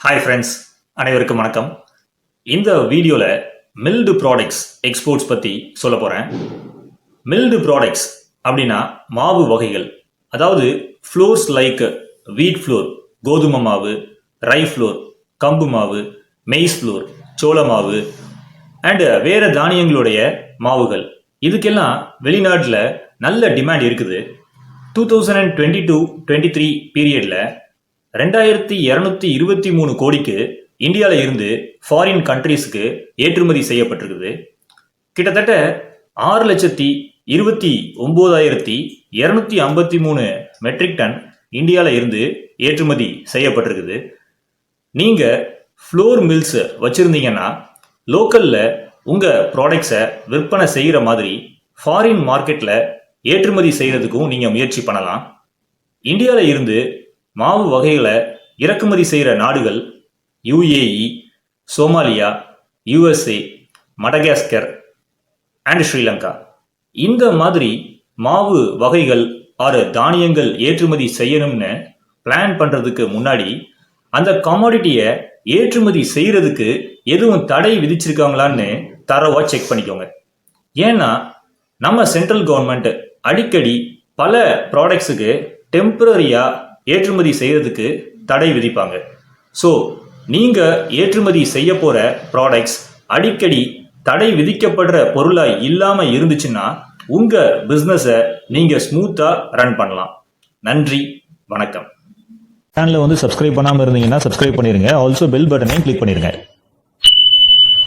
Hi friends, அனைவருக்கும் வணக்கம். இந்த வீடியோவில் மில்டு ப்ராடக்ட்ஸ் எக்ஸ்போர்ட்ஸ் பற்றி சொல்ல போகிறேன். மில்டு ப்ராடக்ட்ஸ் அப்படின்னா மாவு வகைகள், அதாவது ஃப்ளோர்ஸ் லைக் வீட் ஃப்ளோர், கோதுமை மாவு, ரை ஃப்ளோர், கம்பு மாவு, மெய்ஸ் ஃப்ளோர், சோள மாவு அண்டு வேறு தானியங்களுடைய மாவுகள். இதுக்கெல்லாம் வெளிநாட்டில் நல்ல டிமாண்ட் இருக்குது. 2022-23 பீரியடில் 2223 கோடிக்கு இந்தியாவில் இருந்து ஃபாரின் கண்ட்ரீஸுக்கு ஏற்றுமதி செய்யப்பட்டிருக்குது. கிட்டத்தட்ட 6,29,253 மெட்ரிக் டன் இந்தியாவில் இருந்து ஏற்றுமதி செய்யப்பட்டிருக்குது. நீங்கள் ஃப்ளோர் மில்ஸ் வச்சுருந்தீங்கன்னா லோக்கலில் உங்கள் ப்ராடக்ட்ஸை விற்பனை செய்கிற மாதிரி ஃபாரின் மார்க்கெட்டில் ஏற்றுமதி செய்கிறதுக்கும் நீங்கள் முயற்சி பண்ணலாம். இந்தியாவில் இருந்து மாவு வகைகளை இறக்குமதி செய்கிற நாடுகள் UAE, Somalia, USA, Madagascar and Sri Lanka. இந்த மாதிரி மாவு வகைகள் ஆறு தானியங்கள் ஏற்றுமதி செய்யணும்னு பிளான் பண்ணுறதுக்கு முன்னாடி அந்த கமாடிட்டியை ஏற்றுமதி செய்கிறதுக்கு எதுவும் தடை விதிச்சிருக்காங்களான்னு தரவாக செக் பண்ணிக்கோங்க. ஏன்னா நம்ம சென்ட்ரல் கவர்மெண்ட் அடிக்கடி பல ப்ராடக்ட்ஸுக்கு டெம்பரரியாக ஏற்றுமதி செய்கிறதுக்கு தடை விதிப்பாங்க. ஸோ நீங்கள் ஏற்றுமதி செய்ய போகிற ப்ராடக்ட்ஸ் அடிக்கடி தடை விதிக்கப்படுற பொருளாக இல்லாமல் இருந்துச்சுன்னா உங்கள் பிஸ்னஸை நீங்கள் ஸ்மூத்தாக ரன் பண்ணலாம். நன்றி, வணக்கம். சேனலை சப்ஸ்கிரைப் பண்ணாமல் இருந்தீங்கன்னா சப்ஸ்கிரைப் பண்ணிடுங்க. ஆல்சோ பெல் பட்டனையும் கிளிக் பண்ணிடுங்க.